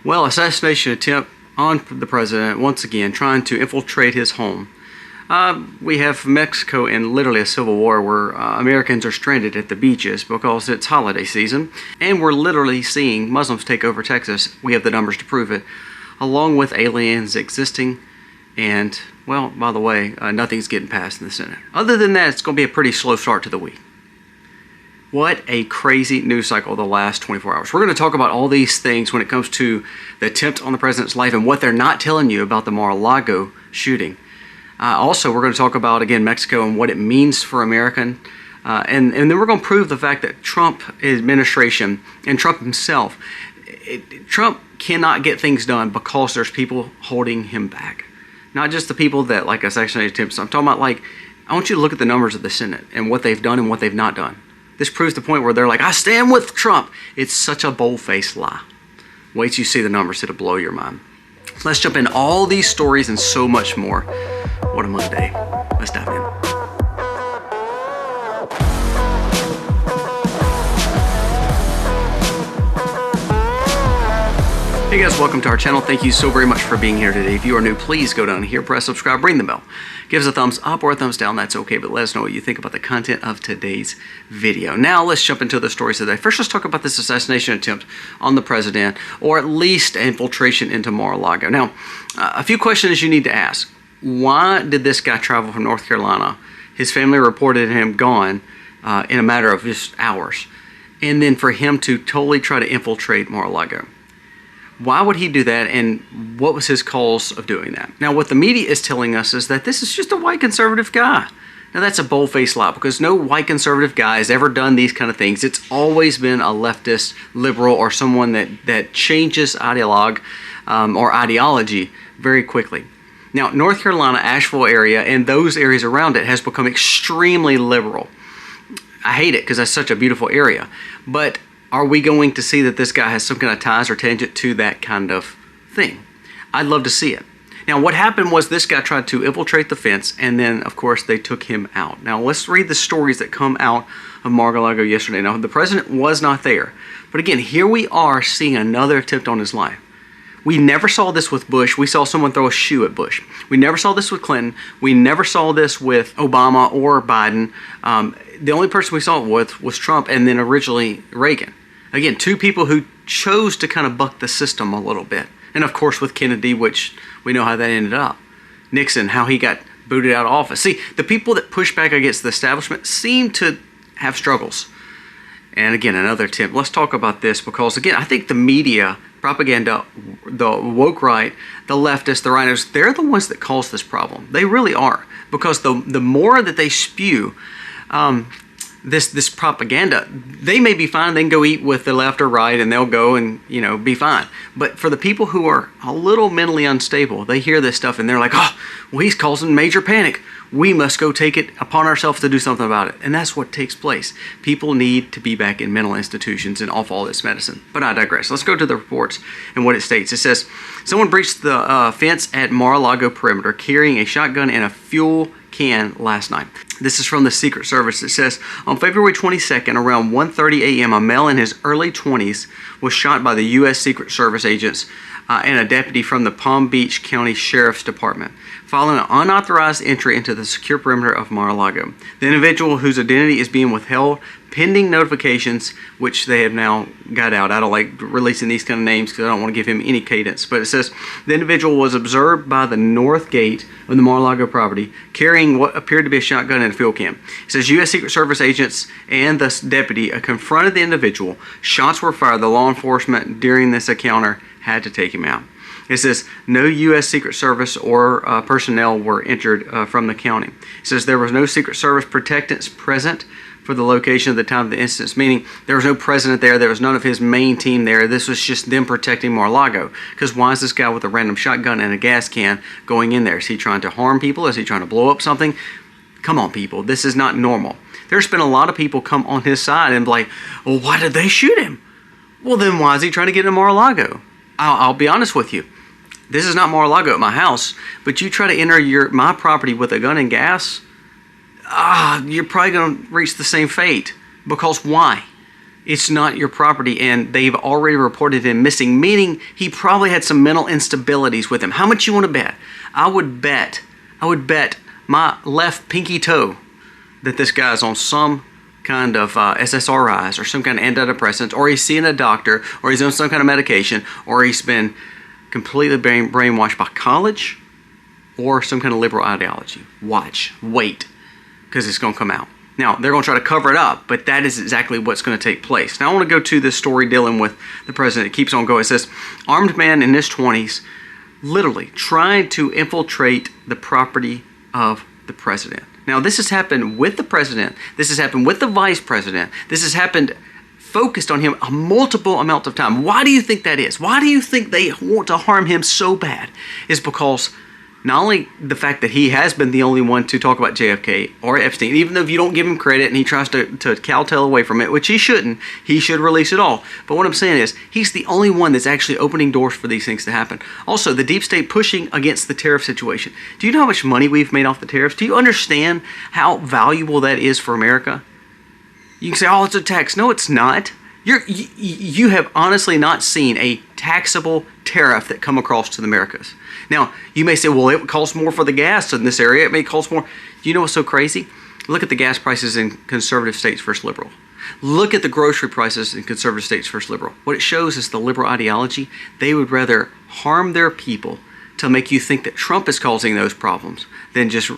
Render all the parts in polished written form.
Well, assassination attempt on the president, once again, trying to infiltrate his home. We have Mexico in literally a civil war where Americans are stranded at the beaches because it's holiday season, and we're literally seeing Muslims take over Texas. We have the numbers to prove it, along with aliens existing, and, well, by the way, nothing's getting passed in the Senate. Other than that, it's going to be a pretty slow start to the week. What a crazy news cycle the last 24 hours. We're going to talk about all these things when it comes to the attempt on the president's life and what they're not telling you about the Mar-a-Lago shooting. Also, we're going to talk about, again, Mexico and what it means for American. And then we're going to prove the fact that Trump administration and Trump himself, Trump cannot get things done because there's people holding him back. Not just the people that like assassination attempts. I'm talking about, like, I want you to look at the numbers of the Senate and what they've done and what they've not done. This proves the point where they're like, I stand with Trump. It's such a bold-faced lie. Wait till you see the numbers. It'll blow your mind. Let's jump into all these stories and so much more. What a Monday. Let's dive in. Hey guys, welcome to our channel. Thank you so very much for being here today. If you are new, please go down here, press subscribe, ring the bell. Give us a thumbs up or a thumbs down, that's okay, but let us know what you think about the content of today's video. Now let's jump into the stories today. First, let's talk about this assassination attempt on the president, or at least infiltration into Mar-a-Lago. Now, a few questions you need to ask. Why did this guy travel from North Carolina? His family reported him gone in a matter of just hours. And then for him to totally try to infiltrate Mar-a-Lago. Why would he do that, and what was his cause of doing that? Now, what the media is telling us is that this is just a white conservative guy. Now, that's a bold-faced lie, because no white conservative guy has ever done these kind of things. It's always been a leftist, liberal, or someone that changes ideologue or ideology very quickly. Now, North Carolina, Asheville area, and those areas around it has become extremely liberal. I hate it because that's such a beautiful area. But are we going to see that this guy has some kind of ties or tangent to that kind of thing? I'd love to see it. Now, what happened was this guy tried to infiltrate the fence, and then, of course, they took him out. Now, let's read the stories that come out of Mar-a-Lago yesterday. Now, the president was not there. But again, here we are seeing another attempt on his life. We never saw this with Bush. We saw someone throw a shoe at Bush. We never saw this with Clinton. We never saw this with Obama or Biden. The only person we saw it with was Trump, and then originally Reagan. Again, two people who chose to kind of buck the system a little bit. And of course with Kennedy, which we know how that ended up. Nixon, how he got booted out of office. See, the people that push back against the establishment seem to have struggles. And again, another tip. Let's talk about this because, again, I think the media, propaganda, the woke right, the leftists, the rhinos, they're the ones that cause this problem. They really are. Because the more that they spew this propaganda, they may be fine. They can go eat with the left or right, and they'll go and, be fine. But for the people who are a little mentally unstable, they hear this stuff and they're like, oh, well, he's causing major panic. We must go take it upon ourselves to do something about it. And that's what takes place. People need to be back in mental institutions and off all this medicine. But I digress. Let's go to the reports and what it states. It says, someone breached the fence at Mar-a-Lago perimeter carrying a shotgun and a fuel can last night. This is from the Secret Service. It says, on February 22nd, around 1:30 a.m., a male in his early 20s was shot by the U.S. Secret Service agents and a deputy from the Palm Beach County Sheriff's Department, following an unauthorized entry into the secure perimeter of Mar-a-Lago. The individual, whose identity is being withheld pending notifications, which they have now got out. I don't like releasing these kind of names because I don't want to give him any cadence. But it says the individual was observed by the north gate of the Mar-a-Lago property carrying what appeared to be a shotgun and a fuel can. It says U.S. Secret Service agents and the deputy confronted the individual. Shots were fired. The law enforcement during this encounter had to take him out. It says no U.S. Secret Service or personnel were injured from the county. It says there was no Secret Service protectants present for the location at the time of the incident, meaning there was no president there, there was none of his main team there. This was just them protecting Mar-a-Lago. Because why is this guy with a random shotgun and a gas can going in there? Is he trying to harm people? Is he trying to blow up something? Come on, people. This is not normal. There's been a lot of people come on his side and be like, well, why did they shoot him? Well, then why is he trying to get in Mar-a-Lago? I'll be honest with you. This is not Mar-a-Lago at my house, but you try to enter my property with a gun and gas, you're probably going to reach the same fate. Because why? It's not your property, and they've already reported him missing, meaning he probably had some mental instabilities with him. How much you want to bet? I would bet my left pinky toe that this guy's on some kind of SSRIs or some kind of antidepressants, or he's seeing a doctor, or he's on some kind of medication, or he's been completely brainwashed by college or some kind of liberal ideology. Watch, wait, because it's going to come out. Now, they're going to try to cover it up, but that is exactly what's going to take place. Now, I want to go to this story dealing with the president. It keeps on going. It says, armed man in his 20s literally tried to infiltrate the property of the president. Now, this has happened with the president. This has happened with the vice president. This has happened focused on him a multiple amount of time. Why do you think that is? Why do you think they want to harm him so bad? It's because not only the fact that he has been the only one to talk about JFK or Epstein, even though if you don't give him credit and he tries to kowtow away from it, which he shouldn't, he should release it all. But what I'm saying is, he's the only one that's actually opening doors for these things to happen. Also, the deep state pushing against the tariff situation. Do you know how much money we've made off the tariffs? Do you understand how valuable that is for America? You can say, oh, it's a tax. No, it's not. You have honestly not seen a taxable tariff that come across to the Americas. Now, you may say, well, it costs more for the gas in this area. It may cost more. Do you know what's so crazy? Look at the gas prices in conservative states versus liberal. Look at the grocery prices in conservative states versus liberal. What it shows is the liberal ideology. They would rather harm their people to make you think that Trump is causing those problems than just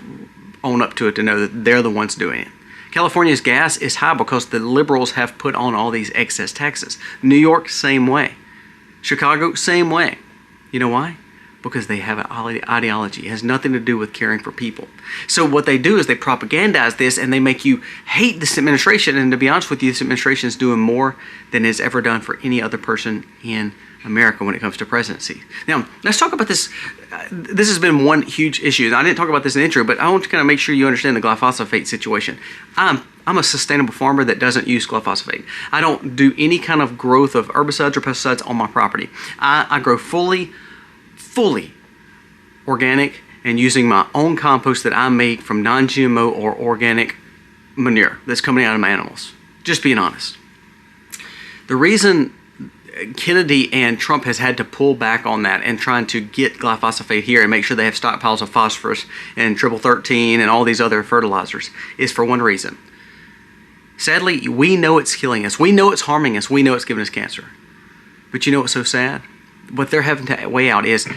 own up to it to know that they're the ones doing it. California's gas is high because the liberals have put on all these excess taxes. New York, same way. Chicago, same way. You know why? Because they have an ideology. It has nothing to do with caring for people. So what they do is they propagandize this and they make you hate this administration. And to be honest with you, this administration is doing more than it's ever done for any other person in America when it comes to presidency. Now, let's talk about this. This has been one huge issue. Now, I didn't talk about this in the intro, but I want to kind of make sure you understand the glyphosate situation. I'm a sustainable farmer that doesn't use glyphosate. I don't do any kind of growth of herbicides or pesticides on my property. I grow fully organic and using my own compost that I make from non-GMO or organic manure that's coming out of my animals. Just being honest. The reason Kennedy and Trump has had to pull back on that and trying to get glyphosate here and make sure they have stockpiles of phosphorus and triple 13 and all these other fertilizers is for one reason. Sadly, we know it's killing us. We know it's harming us. We know it's giving us cancer. But you know what's so sad? What they're having to weigh out is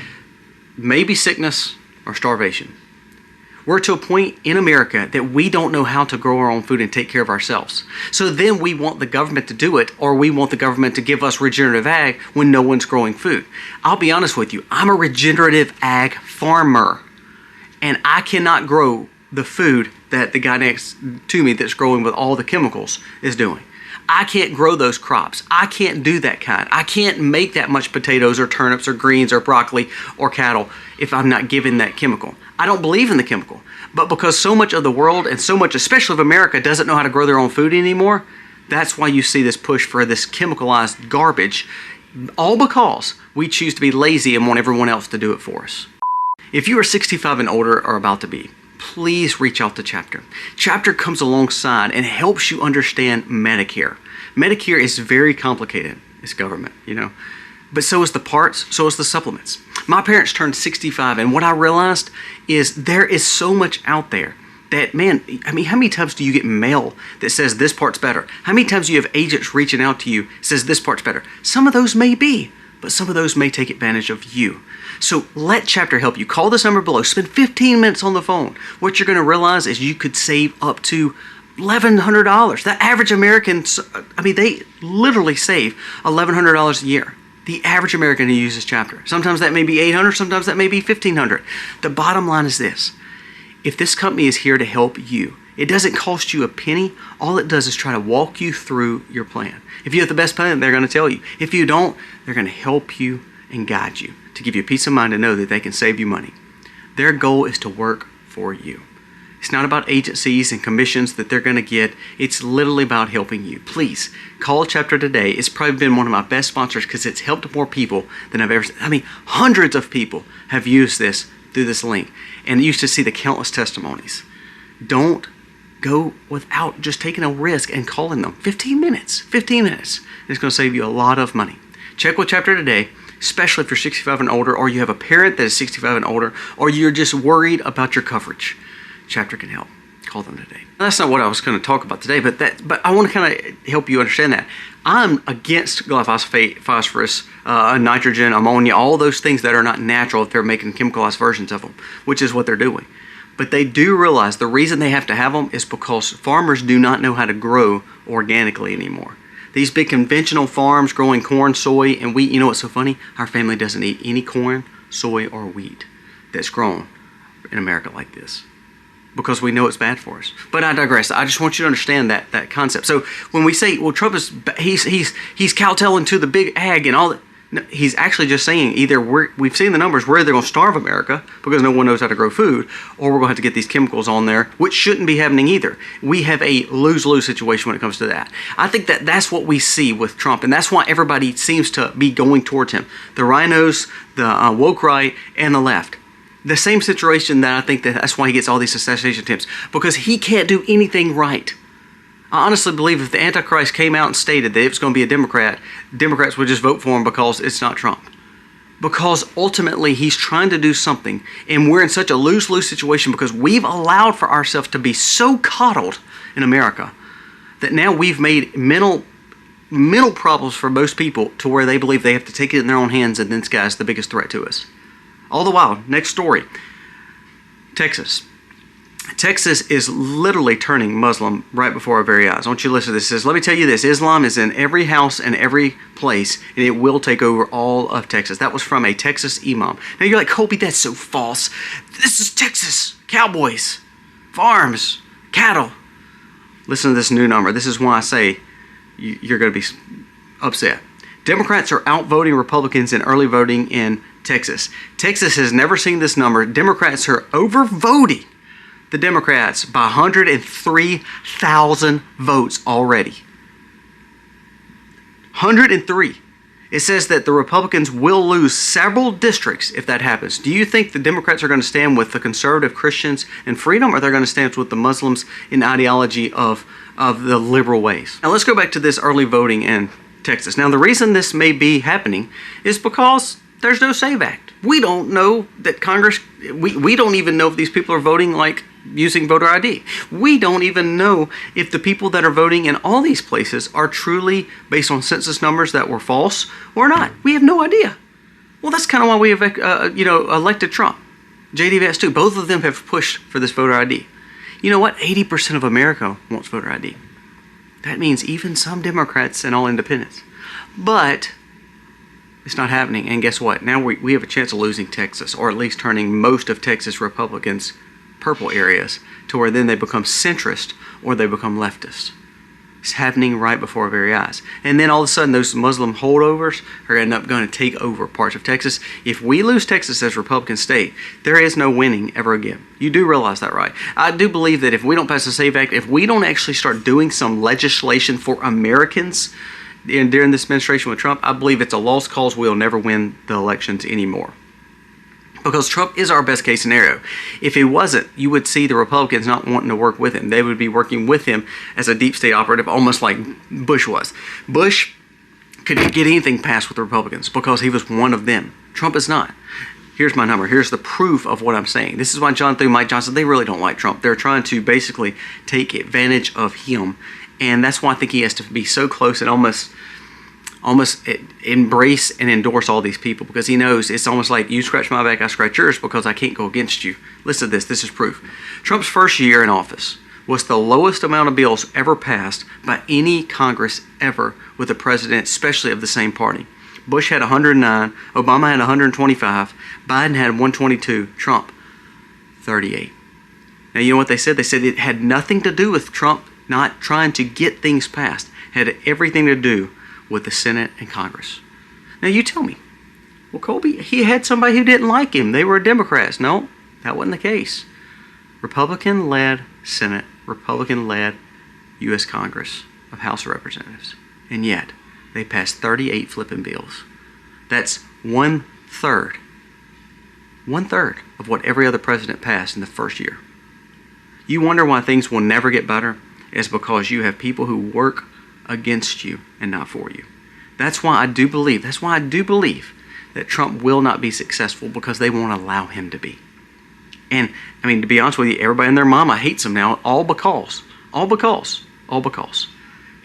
maybe sickness or starvation. We're to a point in America that we don't know how to grow our own food and take care of ourselves. So then we want the government to do it, or we want the government to give us regenerative ag when no one's growing food. I'll be honest with you, I'm a regenerative ag farmer, and I cannot grow the food that the guy next to me that's growing with all the chemicals is doing. I can't grow those crops. I can't do that kind. I can't make that much potatoes or turnips or greens or broccoli or cattle if I'm not given that chemical. I don't believe in the chemical. But because so much of the world and so much, especially of America, doesn't know how to grow their own food anymore, that's why you see this push for this chemicalized garbage, all because we choose to be lazy and want everyone else to do it for us. If you are 65 and older or about to be, please reach out to Chapter. Chapter comes alongside and helps you understand Medicare. Medicare is very complicated. It's government, you know. But so is the parts, so is the supplements. My parents turned 65, and what I realized is there is so much out there that, man, I mean, how many times do you get mail that says this part's better? How many times do you have agents reaching out to you says this part's better? Some of those may be, but some of those may take advantage of you. So let Chapter help you. Call this number below. Spend 15 minutes on the phone. What you're going to realize is you could save up to $1,100. The average American, I mean, they literally save $1,100 a year. The average American who uses Chapter. Sometimes that may be $800, sometimes that may be $1,500. The bottom line is this. If this company is here to help you, it doesn't cost you a penny. All it does is try to walk you through your plan. If you have the best plan, they're going to tell you. If you don't, they're going to help you and guide you to give you peace of mind to know that they can save you money. Their goal is to work for you. It's not about agencies and commissions that they're going to get. It's literally about helping you. Please call Chapter today. It's probably been one of my best sponsors because it's helped more people than I've ever seen. I mean, hundreds of people have used this through this link and used to see the countless testimonies. Don't go without just taking a risk and calling them. 15 minutes. 15 minutes. It's going to save you a lot of money. Check with Chapter today, especially if you're 65 and older, or you have a parent that is 65 and older, or you're just worried about your coverage. Chapter can help. Call them today. Now, that's not what I was going to talk about today, but I want to kind of help you understand that. I'm against glyphosate, phosphorus, nitrogen, ammonia, all those things that are not natural if they're making chemicalized versions of them, which is what they're doing. But they do realize the reason they have to have them is because farmers do not know how to grow organically anymore. These big conventional farms growing corn, soy, and wheat, you know what's so funny? Our family doesn't eat any corn, soy, or wheat that's grown in America like this, because we know it's bad for us. But I digress. I just want you to understand that concept. So when we say, well, Trump is he's kowtowing to the big ag and all that, no, he's actually just saying either we've seen the numbers where they're going to starve America because no one knows how to grow food, or we're going to have to get these chemicals on there, which shouldn't be happening either. We have a lose-lose situation when it comes to that. I think that's what we see with Trump, and that's why everybody seems to be going towards him. The rhinos, the woke right, and the left. The same situation that I think that's why he gets all these assassination attempts, because he can't do anything right. I honestly believe if the Antichrist came out and stated that it was going to be a Democrat, Democrats would just vote for him because it's not Trump. Because ultimately he's trying to do something, and we're in such a lose-lose situation because we've allowed for ourselves to be so coddled in America that now we've made mental problems for most people to where they believe they have to take it in their own hands, and this guy's the biggest threat to us. All the while, next story, Texas. Texas is literally turning Muslim right before our very eyes. I want you to listen to this. It says, let me tell you this, Islam is in every house and every place, and it will take over all of Texas. That was from a Texas imam. Now you're like, Colby, that's so false. This is Texas. Cowboys, farms, cattle. Listen to this new number. This is why I say you're going to be upset. Democrats are outvoting Republicans in early voting in Texas. Texas has never seen this number. Democrats are overvoting the Democrats by 103,000 votes already. 103. It says that the Republicans will lose several districts if that happens. Do you think the Democrats are going to stand with the conservative Christians and freedom, or they're going to stand with the Muslims in ideology of the liberal ways? Now let's go back to this early voting in Texas. Now the reason this may be happening is because there's no SAVE Act. We don't know that Congress, we don't even know if these people are voting like using voter ID. We don't even know if the people that are voting in all these places are truly based on census numbers that were false or not. We have no idea. Well, that's kind of why we have elected Trump. J.D. Vance too. Both of them have pushed for this voter ID. You know what? 80% of America wants voter ID. That means even some Democrats and all independents. But it's not happening. And guess what? Now we have a chance of losing Texas, or at least turning most of Texas Republicans purple areas to where then they become centrist or they become leftist. It's happening right before our very eyes. And then all of a sudden those Muslim holdovers are end up going to take over parts of Texas. If we lose Texas as a Republican state, there is no winning ever again. You do realize that, right? I do believe that if we don't pass the SAVE Act, if we don't actually start doing some legislation for Americans during this administration with Trump, I believe it's a lost cause. We'll never win the elections anymore. Because Trump is our best case scenario. If he wasn't, you would see the Republicans not wanting to work with him. They would be working with him as a deep state operative, almost like Bush was. Bush could get anything passed with the Republicans because he was one of them. Trump is not. Here's my number. Here's the proof of what I'm saying. This is why John through Mike Johnson, they really don't like Trump. They're trying to basically take advantage of him. And that's why I think he has to be so close and almost embrace and endorse all these people, because he knows it's almost like you scratch my back, I scratch yours, because I can't go against you. Listen to this. This is proof. Trump's first year in office was the lowest amount of bills ever passed by any Congress ever with a president, especially of the same party. Bush had 109, Obama had 125, Biden had 122, Trump 38. Now you know what they said? They said it had nothing to do with Trump not trying to get things passed. It had everything to do with the Senate and Congress. Now you tell me, well, Colby, he had somebody who didn't like him. They were Democrats. No, that wasn't the case. Republican-led Senate, Republican-led U.S. Congress of House of Representatives. And yet, they passed 38 flipping bills. That's one-third of what every other president passed in the first year. You wonder why things will never get better? It's because you have people who work against you and not for you. That's why I do believe that Trump will not be successful, because they won't allow him to be. And I mean, to be honest with you, everybody and their mama hates him now, all because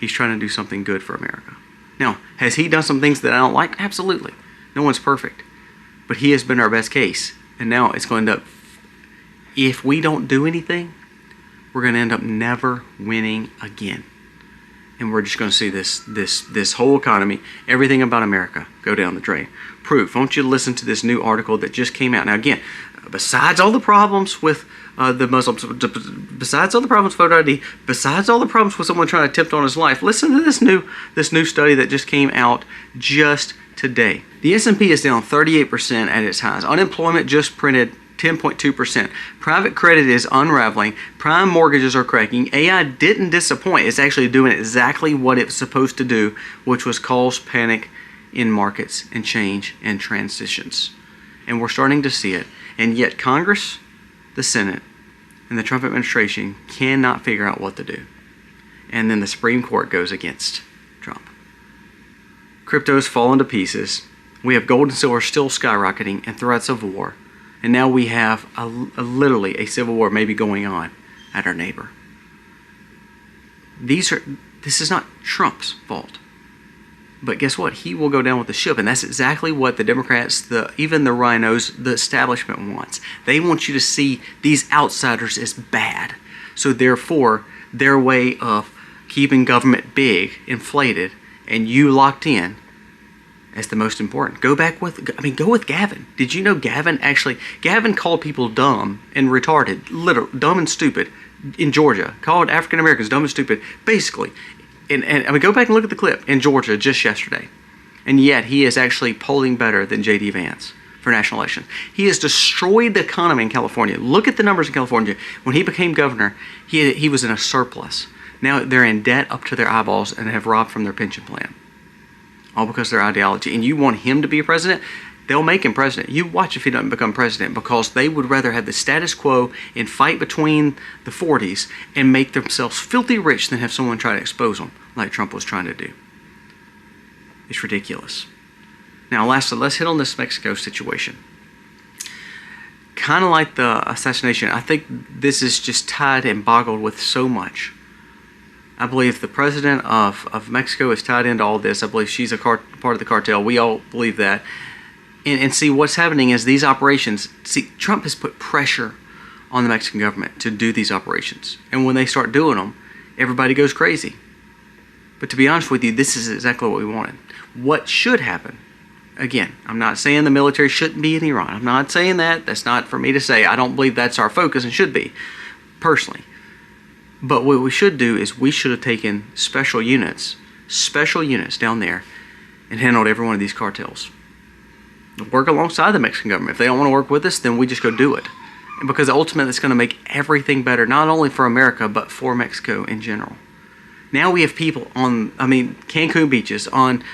he's trying to do something good for America. Now, has he done some things that I don't like? Absolutely. No one's perfect. But he has been our best case. And now it's going to end up, if we don't do anything, we're going to end up never winning again. And we're just going to see this whole economy, everything about America, go down the drain. Proof. I want you to listen to this new article that just came out. Now again, besides all the problems with the Muslims, besides all the problems with voter ID, besides all the problems with someone trying to tempt on his life, listen to this new study that just came out just today. The S&P is down 38% at its highs. Unemployment just printed 10.2%. Private credit is unraveling. Prime mortgages are cracking. AI didn't disappoint. It's actually doing exactly what it's supposed to do, which was cause panic in markets and change and transitions. And we're starting to see it. And yet Congress, the Senate, and the Trump administration cannot figure out what to do. And then the Supreme Court goes against Trump. Crypto's fallen to pieces. We have gold and silver still skyrocketing and threats of war. And now we have literally a civil war maybe going on at our neighbor. This is not Trump's fault. But guess what? He will go down with the ship. And that's exactly what the Democrats, even the rhinos, the establishment wants. They want you to see these outsiders as bad. So therefore, their way of keeping government big, inflated, and you locked in as the most important. Go with Gavin. Did you know Gavin called people dumb and retarded, literally dumb and stupid in Georgia, called African Americans dumb and stupid, basically. And go back and look at the clip in Georgia just yesterday. And yet he is actually polling better than J.D. Vance for national elections. He has destroyed the economy in California. Look at the numbers in California. When he became governor, he was in a surplus. Now they're in debt up to their eyeballs and have robbed from their pension plan. All because of their ideology. And you want him to be president? They'll make him president. You watch if he doesn't become president, because they would rather have the status quo and fight between the 40s and make themselves filthy rich than have someone try to expose them like Trump was trying to do. It's ridiculous. Now lastly, let's hit on this Mexico situation. Kind of like the assassination, I think this is just tied and boggled with so much. I believe the president of Mexico is tied into all this. I believe she's a part of the cartel. We all believe that. And see, what's happening is these operations, Trump has put pressure on the Mexican government to do these operations. And when they start doing them, everybody goes crazy. But to be honest with you, this is exactly what we wanted. What should happen, again, I'm not saying the military shouldn't be in Iran. I'm not saying that. That's not for me to say. I don't believe that's our focus and should be, personally. But what we should do is we should have taken special units down there and handled every one of these cartels. Work alongside the Mexican government. If they don't want to work with us, then we just go do it. And because ultimately it's going to make everything better, not only for America, but for Mexico in general. Now we have people on, Cancun beaches, on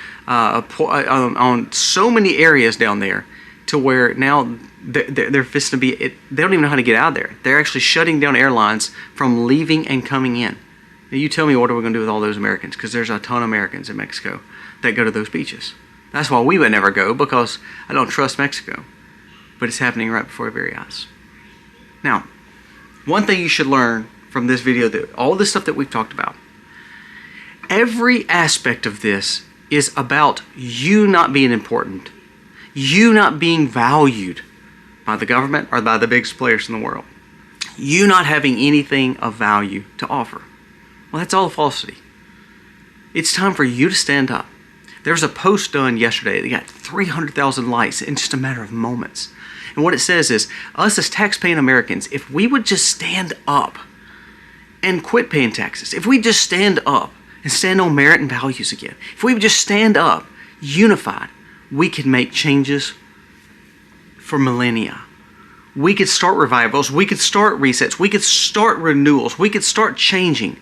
so many areas down there, to where now they're fixing to be, they don't even know how to get out of there. They're actually shutting down airlines from leaving and coming in. Now you tell me, what are we going to do with all those Americans? Because there's a ton of Americans in Mexico that go to those beaches. That's why we would never go, because I don't trust Mexico. But it's happening right before our very eyes. Now, one thing you should learn from this video, that all this stuff that we've talked about, every aspect of this is about you not being important, you not being valued by the government or by the biggest players in the world, you not having anything of value to offer. Well, that's all falsity. It's time for you to stand up. There's a post done yesterday that got 300,000 likes in just a matter of moments. And what it says is, us as tax-paying Americans, if we would just stand up and quit paying taxes, if we just stand up and stand on merit and values again, if we would just stand up, unified, we could make changes for millennia. We could start revivals, we could start resets, we could start renewals, we could start changing.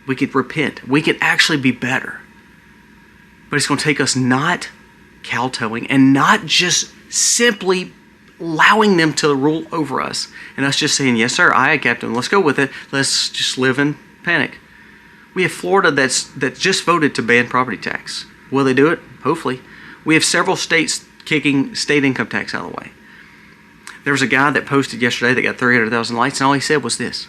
We could repent, we could actually be better. But it's going to take us not kowtowing and not just simply allowing them to rule over us, and us just saying, yes sir, aye captain, let's go with it, let's just live in panic. We have Florida that just voted to ban property tax. Will they do it? Hopefully. We have several states kicking state income tax out of the way. There was a guy that posted yesterday that got 300,000 likes, and all he said was this: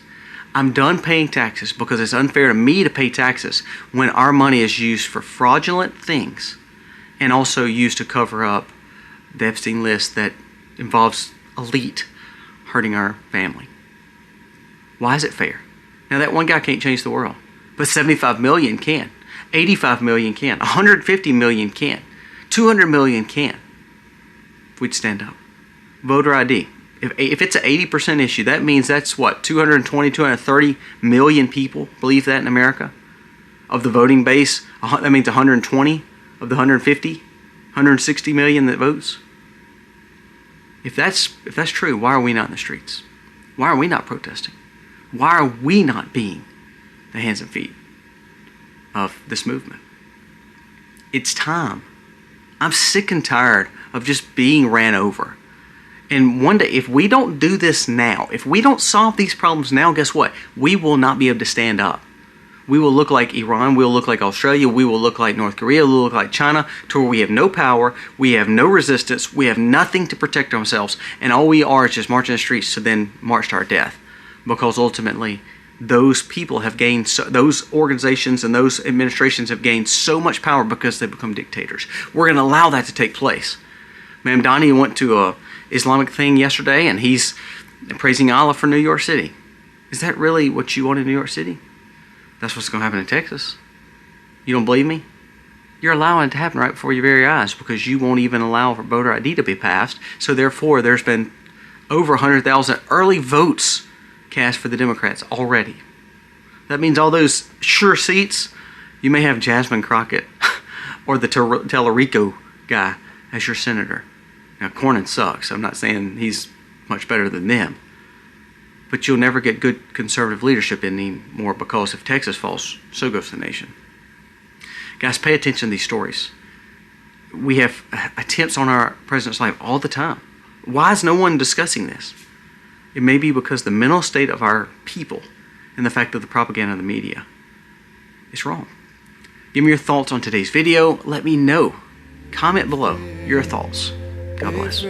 I'm done paying taxes because it's unfair to me to pay taxes when our money is used for fraudulent things and also used to cover up the Epstein list that involves elite hurting our family. Why is it fair? Now, that one guy can't change the world, but 75 million can. 85 million can. 150 million can. 200 million can. If we'd stand up. Voter ID. If it's an 80% issue, that means that's what, 220, 230 million people believe that in America? Of the voting base, that means 120 of the 150, 160 million that votes. If that's true, why are we not in the streets? Why are we not protesting? Why are we not being the hands and feet of this movement? It's time. I'm sick and tired of just being ran over. And one day, if we don't do this now, if we don't solve these problems now, guess what? We will not be able to stand up. We will look like Iran, we will look like Australia, we will look like North Korea, we will look like China, to where we have no power, we have no resistance, we have nothing to protect ourselves, and all we are is just marching the streets to then march to our death. Because ultimately, those people have gained, those organizations and those administrations have gained so much power because they become dictators. We're going to allow that to take place. Ma'am Donnie went to a Islamic thing yesterday, and he's praising Allah for New York City. Is that really what you want in New York City? That's what's going to happen in Texas. You don't believe me? You're allowing it to happen right before your very eyes because you won't even allow for voter ID to be passed. So therefore, there's been over 100,000 early votes cast for the Democrats already. That means all those sure seats, you may have Jasmine Crockett or the Tellerico guy as your senator. Now, Cornyn sucks. I'm not saying he's much better than them. But you'll never get good conservative leadership anymore because if Texas falls, so goes the nation. Guys, pay attention to these stories. We have attempts on our president's life all the time. Why is no one discussing this? It may be because the mental state of our people and the fact that the propaganda of the media is wrong. Give me your thoughts on today's video. Let me know. Comment below your thoughts. God bless.